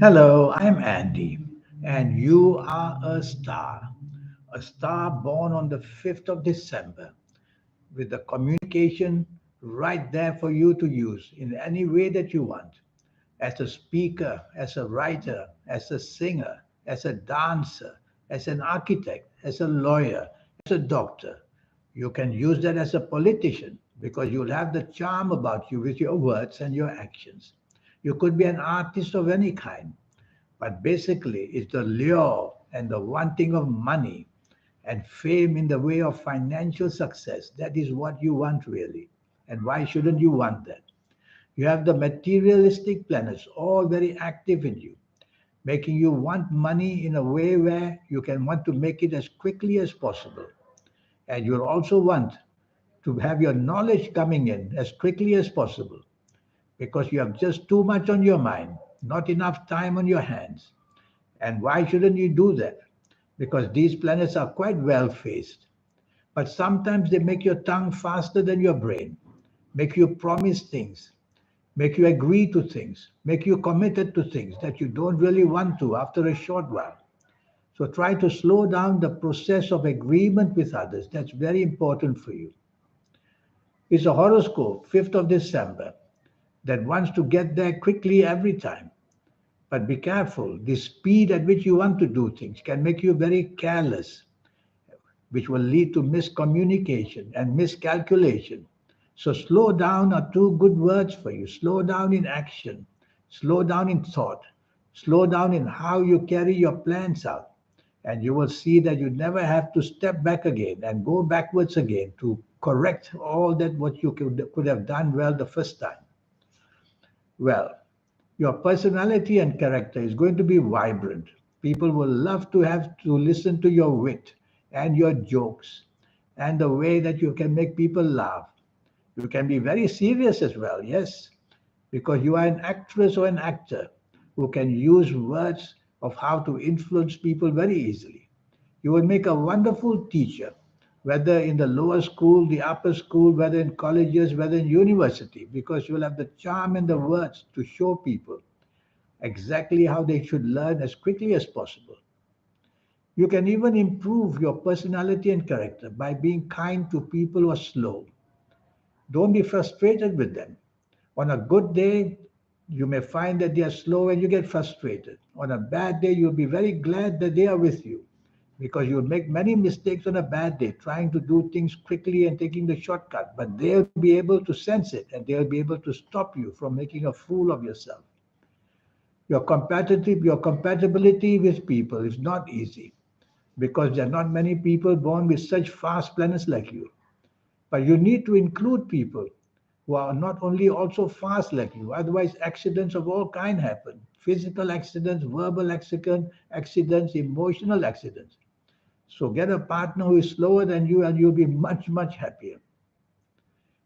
Hello, I'm Andy, and you are a star born on the 5th of December, with the communication right there for you to use in any way that you want. As a speaker, as a writer, as a singer, as a dancer, as an architect, as a lawyer, as a doctor. You can use that as a politician because you'll have the charm about you with your words and your actions. You could be an artist of any kind, but basically, it's the lure and the wanting of money and fame in the way of financial success. That is what you want, really. And why shouldn't you want that? You have the materialistic planets all very active in you, making you want money in a way where you can want to make it as quickly as possible. And you'll also want to have your knowledge coming in as quickly as possible because you have just too much on your mind, not enough time on your hands. And why shouldn't you do that? Because these planets are quite well phased. But sometimes they make your tongue faster than your brain, make you promise things, make you agree to things, make you committed to things that you don't really want to after a short while. So try to slow down the process of agreement with others. That's very important for you. It's a horoscope, 5th of December, that wants to get there quickly every time. But be careful. The speed at which you want to do things can make you very careless, which will lead to miscommunication and miscalculation. So, slow down are two good words for you. Slow down in action, slow down in thought, slow down in how you carry your plans out. And you will see that you never have to step back again and go backwards again to correct all that what you could have done well the first time. Well, your personality and character is going to be vibrant. People will love to have to listen to your wit and your jokes and the way that you can make people laugh. You can be very serious as well, yes, because you are an actress or an actor who can use words of how to influence people very easily. You will make a wonderful teacher, whether in the lower school, the upper school, whether in colleges, whether in university, because you will have the charm and the words to show people exactly how they should learn as quickly as possible. You can even improve your personality and character by being kind to people who are slow. Don't be frustrated with them. On a good day, you may find that they are slow and you get frustrated. On a bad day, you'll be very glad that they are with you because you'll make many mistakes on a bad day trying to do things quickly and taking the shortcut. But they'll be able to sense it and they'll be able to stop you from making a fool of yourself. Your compatibility with people is not easy because there are not many people born with such fast planets like you. But you need to include people who are not only also fast like you. Otherwise, accidents of all kind happen: physical accidents, verbal accidents, emotional accidents. So get a partner who is slower than you, and you'll be much much happier.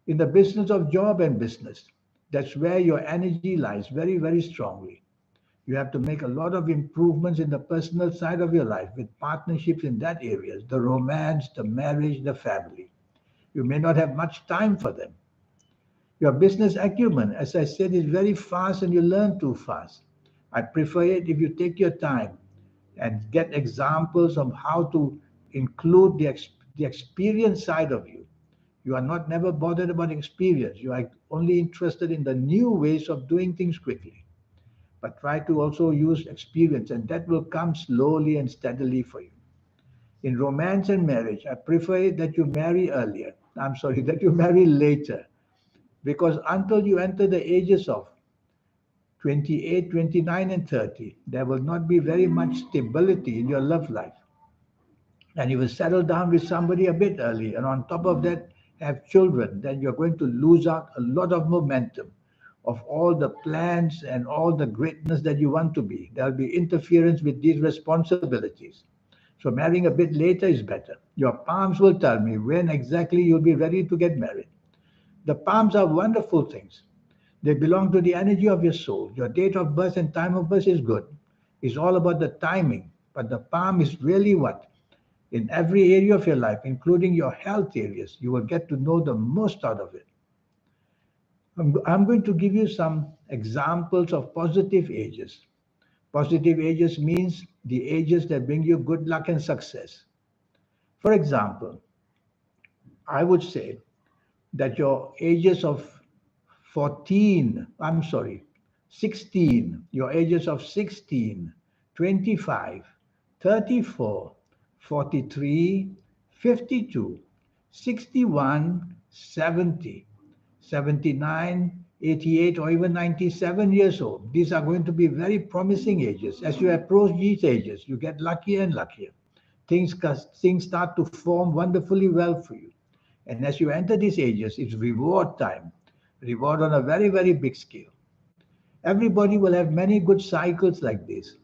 In the business of job and business, that's where your energy lies very very strongly. You have to make a lot of improvements in the personal side of your life with partnerships in that areas, the romance, the marriage, the family. You may not have much time for them. Your business acumen, as I said, is very fast and you learn too fast. I prefer it if you take your time and get examples of how to include the experience side of you. You are not never bothered about experience. You are only interested in the new ways of doing things quickly. But try to also use experience, and that will come slowly and steadily for you. In romance and marriage, I prefer that you marry earlier. I'm sorry, that you marry later. Because until you enter the ages of 28, 29, and 30, there will not be very much stability in your love life. And you will settle down with somebody a bit early. And on top of that, have children. Then you're going to lose out a lot of momentum of all the plans and all the greatness that you want to be. There'll be interference with these responsibilities. So marrying a bit later is better. Your palms will tell me when exactly you'll be ready to get married. The palms are wonderful things. They belong to the energy of your soul. Your date of birth and time of birth is good. It's all about the timing. But the palm is really what? In every area of your life, including your health areas, you will get to know the most out of it. I'm going to give you some examples of positive ages. Positive ages means the ages that bring you good luck and success. For example, I would say that your ages of 14, I'm sorry, 16, your ages of 16, 25, 34, 43, 52, 61, 70, 79, 88, or even 97 years old. These are going to be very promising ages. As you approach these ages, you get luckier and luckier. Things start to form wonderfully well for you. And as you enter these ages, it's reward time, reward on a very, very big scale. Everybody will have many good cycles like this.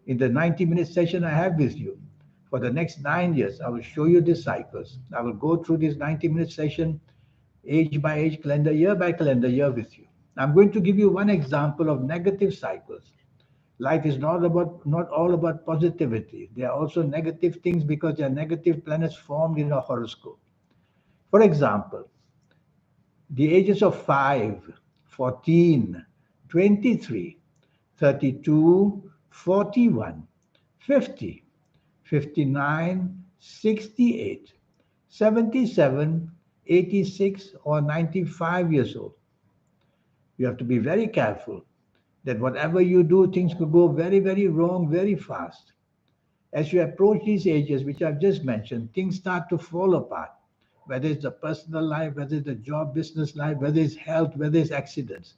In the 90-minute session I have with you, for the next 9 years, I will show you these cycles. I will go through this 90-minute session, age by age, calendar year by calendar year with you. I'm going to give you one example of negative cycles. Life is not all about positivity. There are also negative things because there are negative planets formed in a horoscope. For example, the ages of 5, 14, 23, 32, 41, 50, 59, 68, 77, 86, or 95 years old. You have to be very careful that whatever you do, things could go very, very wrong very fast. As you approach these ages, which I've just mentioned, things start to fall apart, whether it's the personal life, whether it's the job, business life, whether it's health, whether it's accidents.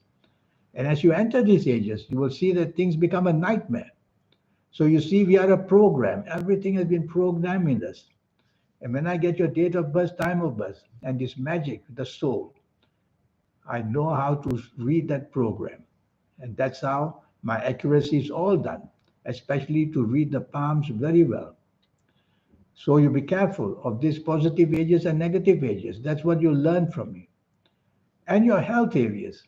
And as you enter these ages, you will see that things become a nightmare. So you see, we are a program. Everything has been programmed in us. And when I get your date of birth, time of birth, and this magic, the soul, I know how to read that program. And that's how my accuracy is all done, especially to read the palms very well. So you be careful of these positive ages and negative ages. That's what you learn from me. And your health areas.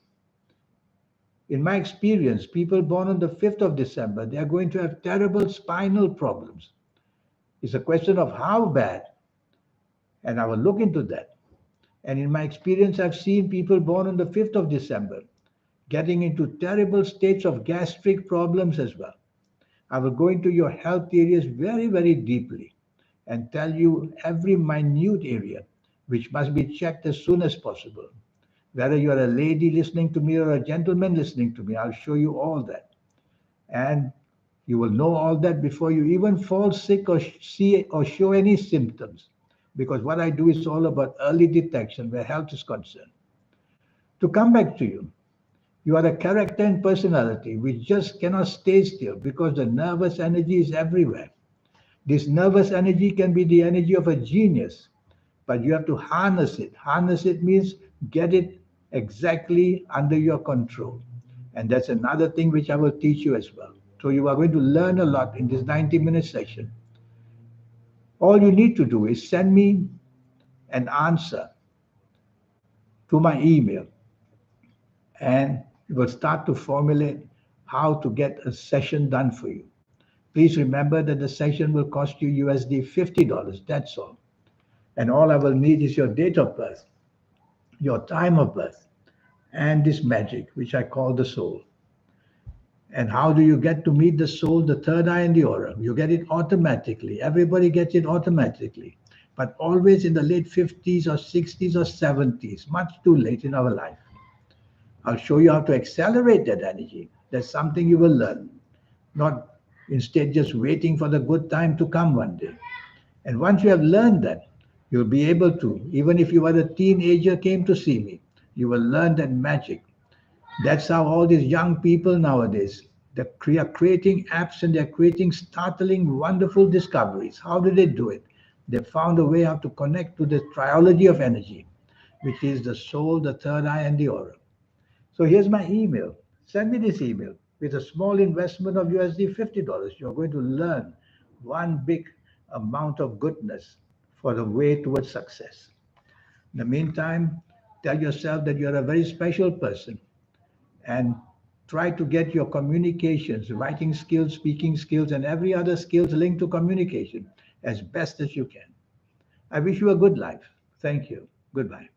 In my experience, people born on the 5th of December, they are going to have terrible spinal problems. It's a question of how bad, and I will look into that. And in my experience, I've seen people born on the 5th of December getting into terrible states of gastric problems as well. I will go into your health areas very, very deeply and tell you every minute area which must be checked as soon as possible. Whether you're a lady listening to me or a gentleman listening to me, I'll show you all that. And you will know all that before you even fall sick or see or show any symptoms. Because what I do is all about early detection where health is concerned. To come back to you, you are a character and personality which just cannot stay still because the nervous energy is everywhere. This nervous energy can be the energy of a genius, but you have to harness it. Harness it means get it exactly under your control. And that's another thing which I will teach you as well. So you are going to learn a lot in this 90-minute session. All you need to do is send me an answer to my email, and we will start to formulate how to get a session done for you. Please remember that the session will cost you USD $50. That's all. And all I will need is your date of birth, your time of birth, and this magic, which I call the soul. And how do you get to meet the soul, the third eye, and the aura? You get it automatically. Everybody gets it automatically, but always in the late 50s or 60s or 70s, much too late in our life. I'll show you how to accelerate that energy. That's something you will learn, not instead just waiting for the good time to come one day. And once you have learned that, you'll be able to, even if you were a teenager came to see me, you will learn that magic. That's how all these young people nowadays, they're creating apps and they're creating startling, wonderful discoveries. How do they do it? They found a way how to connect to the triology of energy, which is the soul, the third eye, and the aura. So here's my email. Send me this email. With a small investment of USD $50, you're going to learn one big amount of goodness for the way towards success. In the meantime, tell yourself that you're a very special person and try to get your communications, writing skills, speaking skills, and every other skills linked to communication as best as you can. I wish you a good life. Thank you. Goodbye.